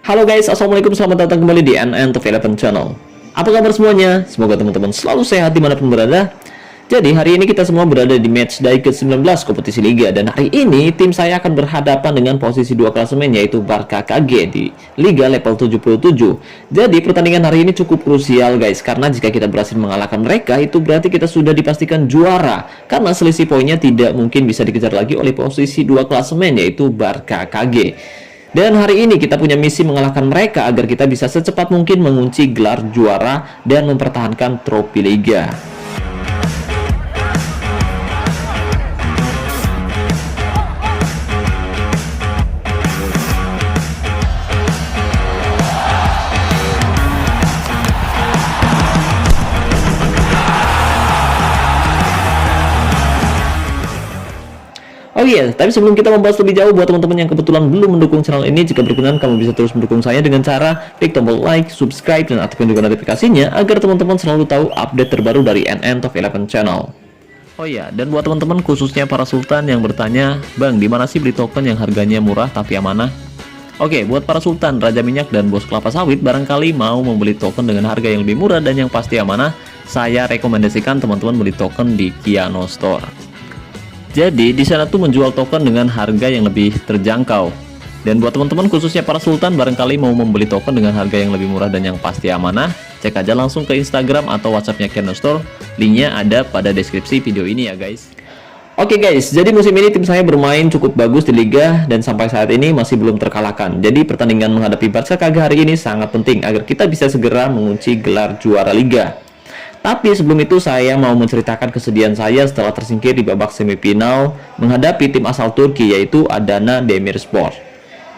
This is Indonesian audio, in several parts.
Halo guys, assalamualaikum, selamat datang kembali di NN Top11 Channel. Apa kabar semuanya? Semoga teman-teman selalu sehat dimanapun berada. Jadi hari ini kita semua berada di matchday ke-19 kompetisi Liga. Dan hari ini tim saya akan berhadapan dengan posisi 2 klasemen, yaitu Barca KG di Liga level 77. Jadi pertandingan hari ini cukup krusial guys, karena jika kita berhasil mengalahkan mereka, itu berarti kita sudah dipastikan juara, karena selisih poinnya tidak mungkin bisa dikejar lagi oleh posisi 2 klasemen, yaitu Barca KG. Dan hari ini kita punya misi mengalahkan mereka agar kita bisa secepat mungkin mengunci gelar juara dan mempertahankan trofi Liga. Oh iya, tapi sebelum kita membahas lebih jauh, buat teman-teman yang kebetulan belum mendukung channel ini, jika berkenan kamu bisa terus mendukung saya dengan cara klik tombol like, subscribe, dan aktifkan juga notifikasinya agar teman-teman selalu tahu update terbaru dari NN Top11 Channel. Oh iya, dan buat teman-teman khususnya para sultan yang bertanya, Bang, di mana sih beli token yang harganya murah tapi amanah? Oke, buat para sultan, raja minyak, dan bos kelapa sawit barangkali mau membeli token dengan harga yang lebih murah dan yang pasti amanah, saya rekomendasikan teman-teman beli token di Kiano Store. Jadi di sana tuh menjual token dengan harga yang lebih terjangkau. Dan buat teman-teman khususnya para sultan barangkali mau membeli token dengan harga yang lebih murah dan yang pasti amanah, cek aja langsung ke Instagram atau WhatsAppnya Kiano Store. Linknya ada pada deskripsi video ini ya guys. Oke guys, jadi musim ini tim saya bermain cukup bagus di Liga dan sampai saat ini masih belum terkalahkan. Jadi pertandingan menghadapi Barca KG hari ini sangat penting agar kita bisa segera mengunci gelar juara Liga. Tapi sebelum itu saya mau menceritakan kesedihan saya setelah tersingkir di babak semifinal menghadapi tim asal Turki, yaitu Adana Demirspor.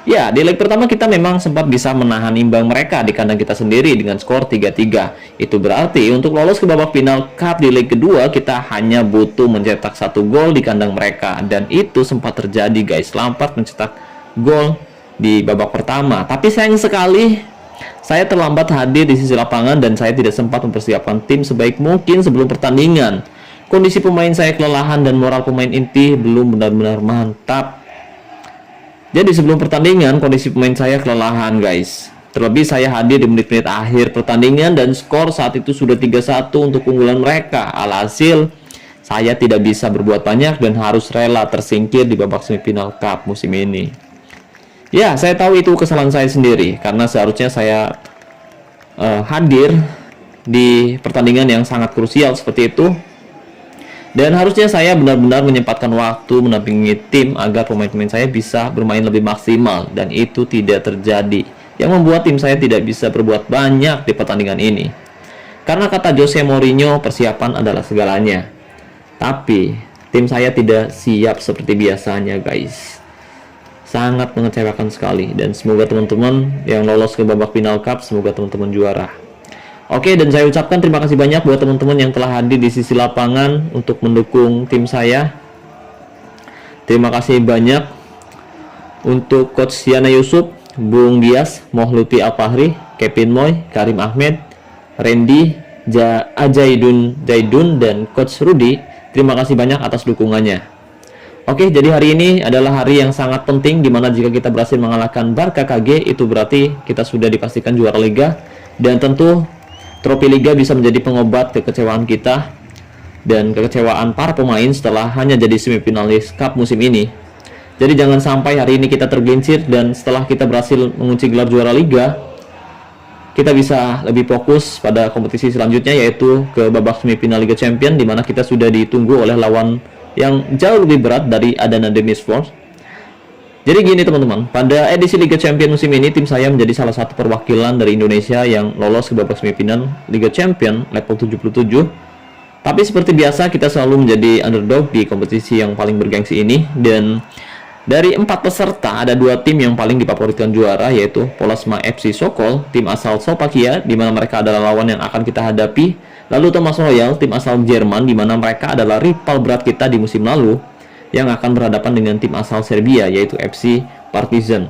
Ya, di leg pertama kita memang sempat bisa menahan imbang mereka di kandang kita sendiri dengan skor 3-3. Itu berarti untuk lolos ke babak final Cup di leg kedua kita hanya butuh mencetak 1 gol di kandang mereka. Dan itu sempat terjadi guys, Lampard mencetak gol di babak pertama. Tapi sayang sekali saya terlambat hadir di sisi lapangan dan saya tidak sempat mempersiapkan tim sebaik mungkin sebelum pertandingan. Kondisi pemain saya kelelahan dan moral pemain inti belum benar-benar mantap. Jadi sebelum pertandingan kondisi pemain saya kelelahan guys. Terlebih saya hadir di menit-menit akhir pertandingan dan skor saat itu sudah 3-1 untuk keunggulan mereka. Alhasil saya tidak bisa berbuat banyak dan harus rela tersingkir di babak semifinal Cup musim ini. Ya, saya tahu itu kesalahan saya sendiri karena seharusnya saya hadir di pertandingan yang sangat krusial seperti itu. Dan harusnya saya benar-benar menyempatkan waktu mendampingi tim agar pemain-pemain saya bisa bermain lebih maksimal, dan itu tidak terjadi. Yang membuat tim saya tidak bisa berbuat banyak di pertandingan ini. Karena kata Jose Mourinho, persiapan adalah segalanya. Tapi tim saya tidak siap seperti biasanya guys. Sangat mengecewakan sekali, dan semoga teman-teman yang lolos ke babak final Cup, semoga teman-teman juara. Oke, dan saya ucapkan terima kasih banyak buat teman-teman yang telah hadir di sisi lapangan untuk mendukung tim saya. Terima kasih banyak untuk Coach Yana Yusuf, Bung Dias, Mohluti Alfahri, Kevin Moy, Karim Ahmed, Randy, Ajaidun Zaidun, dan Coach Rudy. Terima kasih banyak atas dukungannya. Oke, jadi hari ini adalah hari yang sangat penting, dimana jika kita berhasil mengalahkan Barca KG, itu berarti kita sudah dipastikan juara Liga. Dan tentu trofi Liga bisa menjadi pengobat kekecewaan kita dan kekecewaan para pemain setelah hanya jadi semifinalis Cup musim ini. Jadi jangan sampai hari ini kita tergelincir, dan setelah kita berhasil mengunci gelar juara Liga, kita bisa lebih fokus pada kompetisi selanjutnya, yaitu ke babak semifinal Liga Champions, dimana kita sudah ditunggu oleh lawan yang jauh lebih berat dari Adana Demirspor. Jadi gini teman-teman, pada edisi Liga Champions musim ini tim saya menjadi salah satu perwakilan dari Indonesia yang lolos ke babak semifinal Liga Champions level 77. Tapi seperti biasa kita selalu menjadi underdog di kompetisi yang paling bergengsi ini, dan dari 4 peserta ada 2 tim yang paling difavoritkan juara, yaitu Polasma FC Sokol, tim asal Slovakia, di mana mereka adalah lawan yang akan kita hadapi. Lalu Thomas Royal, tim asal Jerman, di mana mereka adalah rival berat kita di musim lalu, yang akan berhadapan dengan tim asal Serbia, yaitu FC Partizan.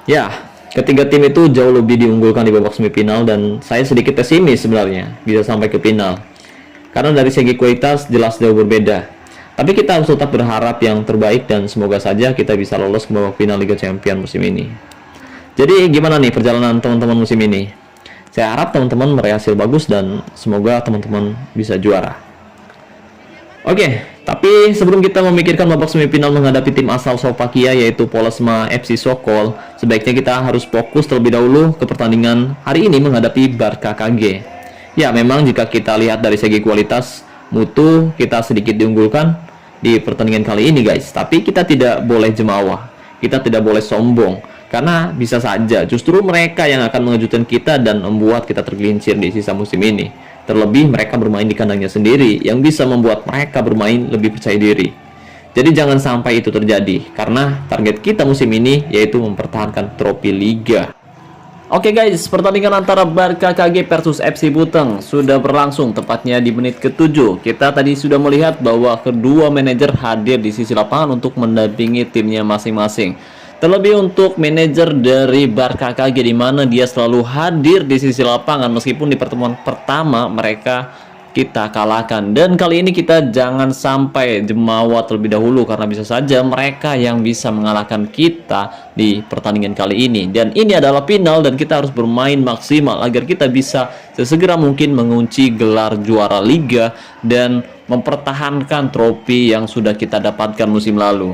Ya, ketiga tim itu jauh lebih diunggulkan di babak semifinal, dan saya sedikit pesimis sebenarnya bisa sampai ke final. Karena dari segi kualitas jelas jauh berbeda. Tapi kita harus tetap berharap yang terbaik dan semoga saja kita bisa lolos ke babak final Liga Champions musim ini. Jadi gimana nih perjalanan teman-teman musim ini? Saya harap teman-teman meraih hasil bagus dan semoga teman-teman bisa juara. Oke, tapi sebelum kita memikirkan babak semifinal menghadapi tim asal Slovakia yaitu Polesma FC Sokol, sebaiknya kita harus fokus terlebih dahulu ke pertandingan hari ini menghadapi Barca KG. Ya, memang jika kita lihat dari segi kualitas mutu kita sedikit diunggulkan di pertandingan kali ini guys, tapi kita tidak boleh jemawa, kita tidak boleh sombong, karena bisa saja justru mereka yang akan mengejutkan kita dan membuat kita tergelincir di sisa musim ini. Terlebih mereka bermain di kandangnya sendiri yang bisa membuat mereka bermain lebih percaya diri. Jadi jangan sampai itu terjadi, karena target kita musim ini yaitu mempertahankan trofi Liga. Oke guys, pertandingan antara Barca KG versus FC Buteng sudah berlangsung tepatnya di menit ke-7. Kita tadi sudah melihat bahwa kedua manajer hadir di sisi lapangan untuk mendampingi timnya masing-masing. Terlebih untuk manajer dari Barca KG di mana dia selalu hadir di sisi lapangan meskipun di pertemuan pertama mereka kita kalahkan. Dan kali ini kita jangan sampai jemawa terlebih dahulu karena bisa saja mereka yang bisa mengalahkan kita di pertandingan kali ini. Dan ini adalah final dan kita harus bermain maksimal agar kita bisa sesegera mungkin mengunci gelar juara Liga dan mempertahankan trofi yang sudah kita dapatkan musim lalu.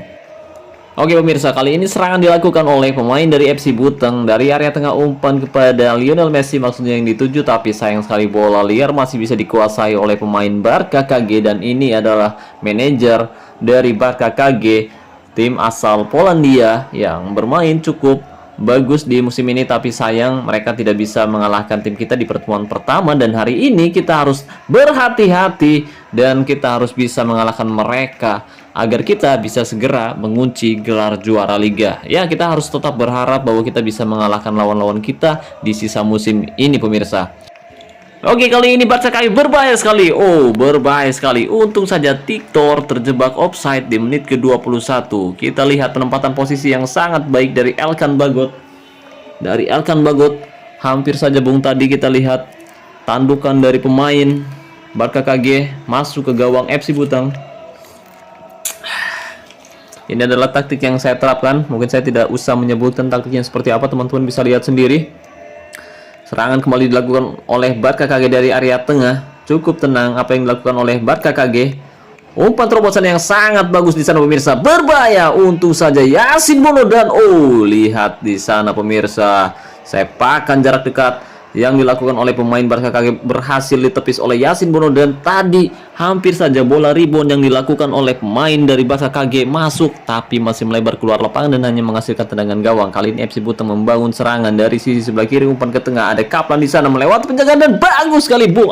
Oke pemirsa, kali ini serangan dilakukan oleh pemain dari FC Buteng dari area tengah, umpan kepada Lionel Messi maksudnya yang dituju, tapi sayang sekali bola liar masih bisa dikuasai oleh pemain Barca KG. Dan ini adalah manajer dari Barca KG, tim asal Polandia yang bermain cukup bagus di musim ini, tapi sayang mereka tidak bisa mengalahkan tim kita di pertemuan pertama. Dan hari ini kita harus berhati-hati dan kita harus bisa mengalahkan mereka agar kita bisa segera mengunci gelar juara Liga. Ya, kita harus tetap berharap bahwa kita bisa mengalahkan lawan-lawan kita di sisa musim ini pemirsa. Oke, kali ini Barca KG berbahaya sekali. Oh, berbahaya sekali. Untung saja Tiktor terjebak offside di menit ke-21. Kita lihat penempatan posisi yang sangat baik dari Elkan Bagot. Dari Elkan Bagot, hampir saja bung tadi kita lihat tandukan dari pemain Barca KG masuk ke gawang FC Buteng. Ini adalah taktik yang saya terapkan. Mungkin saya tidak usah menyebutkan taktiknya seperti apa, teman-teman bisa lihat sendiri. Serangan kembali dilakukan oleh Barca KG dari area tengah. Cukup tenang apa yang dilakukan oleh Barca KG. Umpan terobosan yang sangat bagus di sana pemirsa. Berbahaya, untung saja Yasin Bono dan lihat di sana pemirsa, sepakan jarak dekat yang dilakukan oleh pemain Barca KG berhasil ditepis oleh Yasin Bono. Dan tadi hampir saja bola rebound yang dilakukan oleh pemain dari Barca KG masuk, tapi masih melebar keluar lapangan dan hanya menghasilkan tendangan gawang. Kali ini FC Buteng membangun serangan dari sisi sebelah kiri, umpan ke tengah, ada Kaplan di sana melewati penjagaan dan bagus sekali bung.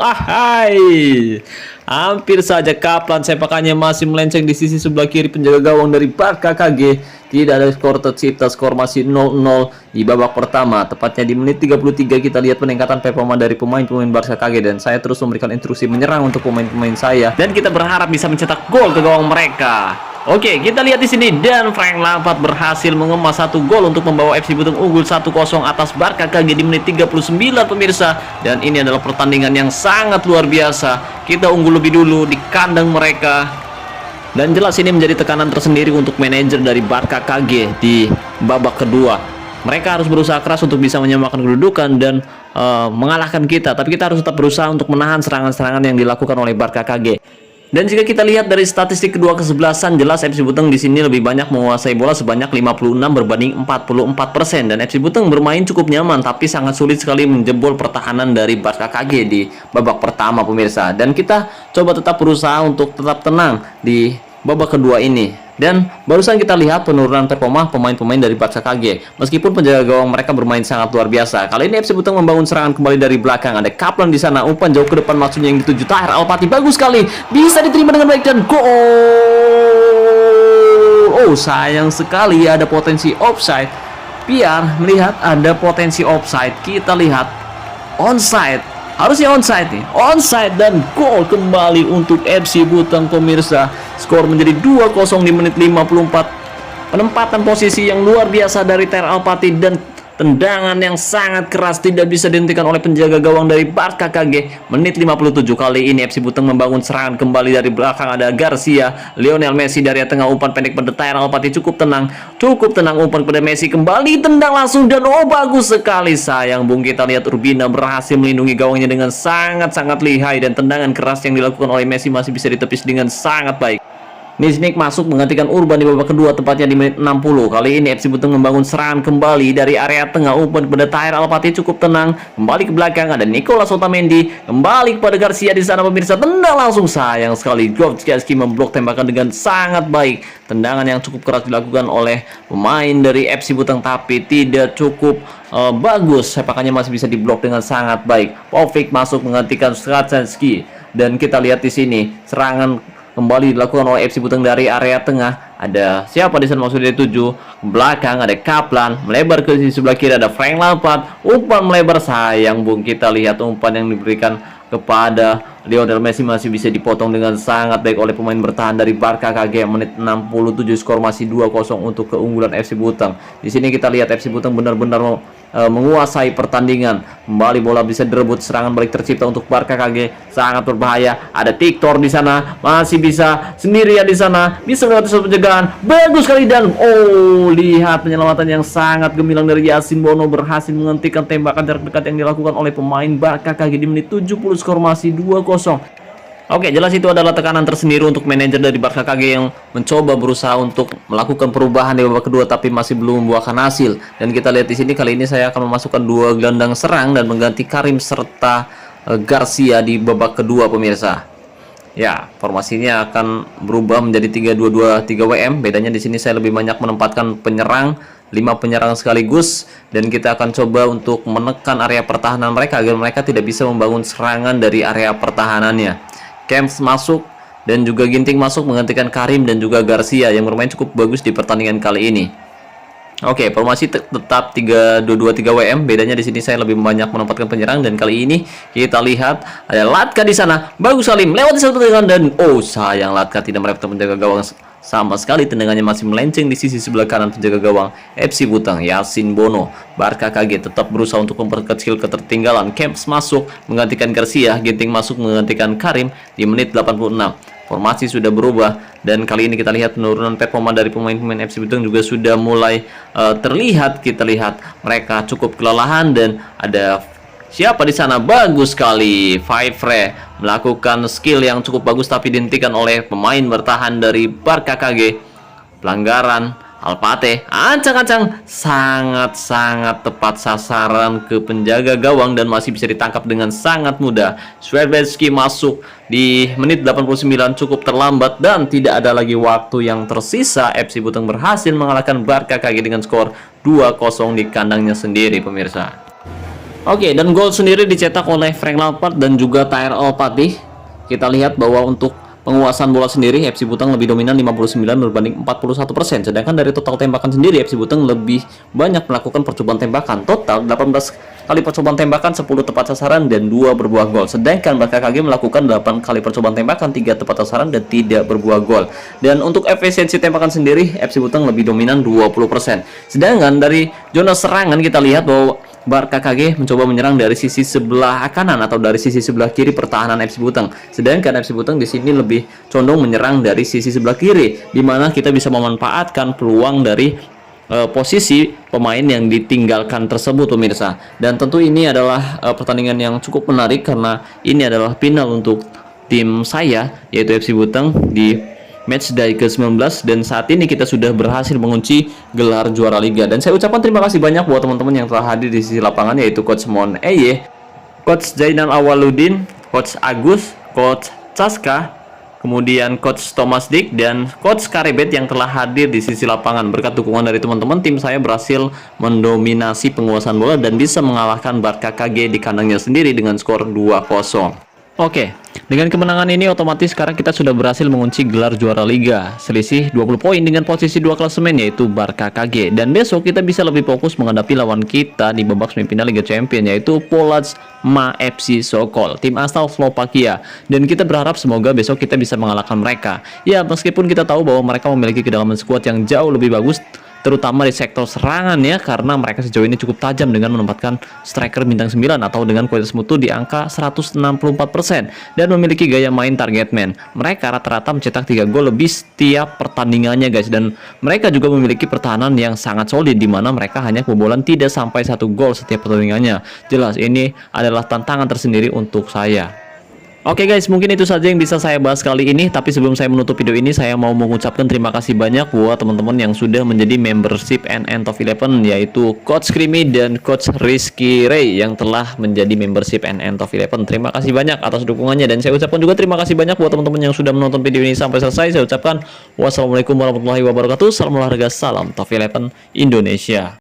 Hampir saja Kaplan sepakannya masih melenceng di sisi sebelah kiri penjaga gawang dari Barca KG. Tidak ada skor tercipta, skor masih 0-0 di babak pertama. Tepatnya di menit 33 kita lihat peningkatan performa dari pemain-pemain Barca KG. Dan saya terus memberikan instruksi menyerang untuk pemain-pemain saya. Dan kita berharap bisa mencetak gol ke gawang mereka. Oke, kita lihat di sini dan Frank Lampard berhasil mengemas satu gol untuk membawa FC Buteng unggul 1-0 atas Barca KG di menit 39 pemirsa. Dan ini adalah pertandingan yang sangat luar biasa. Kita unggul lebih dulu di kandang mereka. Dan jelas ini menjadi tekanan tersendiri untuk manajer dari Barca KG di babak kedua. Mereka harus berusaha keras untuk bisa menyamakan kedudukan dan mengalahkan kita. Tapi kita harus tetap berusaha untuk menahan serangan-serangan yang dilakukan oleh Barca KG. Dan jika kita lihat dari statistik kedua kesebelasan, jelas FC Buteng di sini lebih banyak menguasai bola sebanyak 56 berbanding 44%. Dan FC Buteng bermain cukup nyaman, tapi sangat sulit sekali menjebol pertahanan dari Barca KG di babak pertama pemirsa. Dan kita coba tetap berusaha untuk tetap tenang di babak kedua ini. Dan barusan kita lihat penurunan performa pemain-pemain dari Barca KG. Meskipun penjaga gawang mereka bermain sangat luar biasa. Kali ini FC Buteng membangun serangan kembali dari belakang. Ada Kaplan di sana, umpan jauh ke depan maksudnya yang dituju Tahir Alpati. Bagus sekali, bisa diterima dengan baik dan gol. Oh, sayang sekali ada potensi offside. Biar melihat ada potensi offside, kita lihat onside. Harusnya onside nih, onside dan gol kembali untuk FC Buteng pemirsa. Skor menjadi 2-0 di menit 54. Penempatan posisi yang luar biasa dari Tahir Alpati dan tendangan yang sangat keras tidak bisa dihentikan oleh penjaga gawang dari Barca KG. Menit 57 kali ini FC Buteng membangun serangan kembali dari belakang, ada Garcia, Lionel Messi dari tengah, umpan pendek pada Tahir Alpati, cukup tenang umpan pada Messi, kembali tendang langsung dan bagus sekali, sayang Bung. Kita lihat Urbina berhasil melindungi gawangnya dengan sangat-sangat lihai, dan tendangan keras yang dilakukan oleh Messi masih bisa ditepis dengan sangat baik. Niznik masuk menggantikan Urban di babak kedua, tepatnya di menit 60. Kali ini FC Buteng membangun serangan kembali dari area tengah, umpan kepada Tahir Alpati, cukup tenang, kembali ke belakang, ada Nicolas Otamendi, kembali kepada Garcia di sana pemirsa, tendang langsung, sayang sekali Gojkaski memblok tembakan dengan sangat baik. Tendangan yang cukup keras dilakukan oleh pemain dari FC Buteng, tapi tidak cukup bagus, sepakannya masih bisa diblok dengan sangat baik. Povik masuk menggantikan Straczynski, dan kita lihat di sini serangan kembali dilakukan oleh FC Buteng dari area tengah. Ada siapa di sana maksudnya, 7 belakang, ada Kaplan melebar ke sisi sebelah kiri, ada Frank Lampard, umpan melebar, sayang Bung. Kita lihat umpan yang diberikan kepada Lionel Messi masih bisa dipotong dengan sangat baik oleh pemain bertahan dari Barca KG. Menit 67, skor masih 2-0 untuk keunggulan FC Buteng. Di sini kita lihat FC Buteng benar-benar menguasai pertandingan. Kembali bola bisa direbut, serangan balik tercipta untuk Barca KG, sangat berbahaya. Ada Tiktor di sana, masih bisa sendirian di sana, bisa melewati satu pencegahan, bagus sekali, dan lihat penyelamatan yang sangat gemilang dari Yasin Bono, berhasil menghentikan tembakan jarak dekat yang dilakukan oleh pemain Barca KG di menit 70, skor masih 2-0. Oke, jelas itu adalah tekanan tersendiri untuk manajer dari Barca KG yang mencoba berusaha untuk melakukan perubahan di babak kedua, tapi masih belum membuahkan hasil. Dan kita lihat di sini, kali ini saya akan memasukkan 2 gelandang serang dan mengganti Karim serta Garcia di babak kedua pemirsa. Ya, formasinya akan berubah menjadi 3-2-2-3 WM. Bedanya di sini saya lebih banyak menempatkan penyerang, 5 penyerang sekaligus, dan kita akan coba untuk menekan area pertahanan mereka agar mereka tidak bisa membangun serangan dari area pertahanannya. Kemps masuk dan juga Ginting masuk menggantikan Karim dan juga Garcia yang bermain cukup bagus di pertandingan kali ini. Oke, formasi tetap 3-2-2-3 WM. Bedanya di sini saya lebih banyak menempatkan penyerang, dan kali ini kita lihat ada Latka di sana. Bagus Salim lewat satu tendangan, dan sayang Latka tidak merepotkan penjaga gawang sama sekali. Tendangannya masih melenceng di sisi sebelah kanan penjaga gawang FC Buteng, Yasin Bono. Barca KG tetap berusaha untuk memperkecil ketertinggalan. Kemps masuk menggantikan Garcia, Ginting masuk menggantikan Karim di menit 86. Formasi sudah berubah, dan kali ini kita lihat penurunan performa dari pemain-pemain FC Buteng juga sudah mulai terlihat. Kita lihat mereka cukup kelelahan, dan ada siapa di sana, bagus sekali Favre melakukan skill yang cukup bagus tapi dihentikan oleh pemain bertahan dari Barca KG. Pelanggaran Alpate, ancang-ancang, sangat-sangat tepat sasaran ke penjaga gawang dan masih bisa ditangkap dengan sangat mudah. Swiatkowski masuk di menit 89, cukup terlambat dan tidak ada lagi waktu yang tersisa. FC Buteng berhasil mengalahkan Barca KG dengan skor 2-0 di kandangnya sendiri pemirsa. Oke, dan gol sendiri dicetak oleh Frank Lampard dan juga Tahir Alpati. Kita lihat bahwa untuk penguasaan bola sendiri FC Buteng lebih dominan 59 berbanding 41%. Sedangkan dari total tembakan sendiri FC Buteng lebih banyak melakukan percobaan tembakan. Total 18 kali percobaan tembakan, 10 tepat sasaran dan 2 berbuah gol. Sedangkan Barca KG melakukan 8 kali percobaan tembakan, 3 tepat sasaran dan tidak berbuah gol. Dan untuk efisiensi tembakan sendiri FC Buteng lebih dominan 20%. Sedangkan dari zona serangan kita lihat bahwa Barca KG mencoba menyerang dari sisi sebelah kanan atau dari sisi sebelah kiri pertahanan FC Buteng. Sedangkan FC Buteng di sini lebih condong menyerang dari sisi sebelah kiri, di mana kita bisa memanfaatkan peluang dari posisi pemain yang ditinggalkan tersebut pemirsa. Dan tentu ini adalah pertandingan yang cukup menarik karena ini adalah final untuk tim saya, yaitu FC Buteng di matchday ke-19, dan saat ini kita sudah berhasil mengunci gelar juara liga. Dan saya ucapkan terima kasih banyak buat teman-teman yang telah hadir di sisi lapangan, yaitu Coach Mon Eye, Coach Zainal Awaludin, Coach Agus, Coach Caska, kemudian Coach Thomas Dick, dan Coach Karebet yang telah hadir di sisi lapangan. Berkat dukungan dari teman-teman, tim saya berhasil mendominasi penguasaan bola dan bisa mengalahkan Barca KG di kandangnya sendiri dengan skor 2-0. Oke, dengan kemenangan ini otomatis sekarang kita sudah berhasil mengunci gelar juara liga. Selisih 20 poin dengan posisi 2 klasemen, yaitu Barca KG. Dan besok kita bisa lebih fokus menghadapi lawan kita di babak semifinal Liga Champions, yaitu Polazma FC Sokol, tim asal Slovakia. Dan kita berharap semoga besok kita bisa mengalahkan mereka. Ya, meskipun kita tahu bahwa mereka memiliki kedalaman skuad yang jauh lebih bagus, terutama di sektor serangan ya, karena mereka sejauh ini cukup tajam dengan menempatkan striker bintang 9 atau dengan kualitas mutu di angka 164% dan memiliki gaya main target man. Mereka rata-rata mencetak 3 gol lebih setiap pertandingannya guys, dan mereka juga memiliki pertahanan yang sangat solid di mana mereka hanya kebobolan tidak sampai 1 gol setiap pertandingannya. Jelas ini adalah tantangan tersendiri untuk saya. Oke guys, mungkin itu saja yang bisa saya bahas kali ini. Tapi sebelum saya menutup video ini, saya mau mengucapkan terima kasih banyak buat teman-teman yang sudah menjadi membership NN Top 11, yaitu Coach Krimi dan Coach Rizky Ray yang telah menjadi membership NN Top 11. Terima kasih banyak atas dukungannya, dan saya ucapkan juga terima kasih banyak buat teman-teman yang sudah menonton video ini sampai selesai. Saya ucapkan wassalamualaikum warahmatullahi wabarakatuh. Salam olahraga, salam Top 11 Indonesia.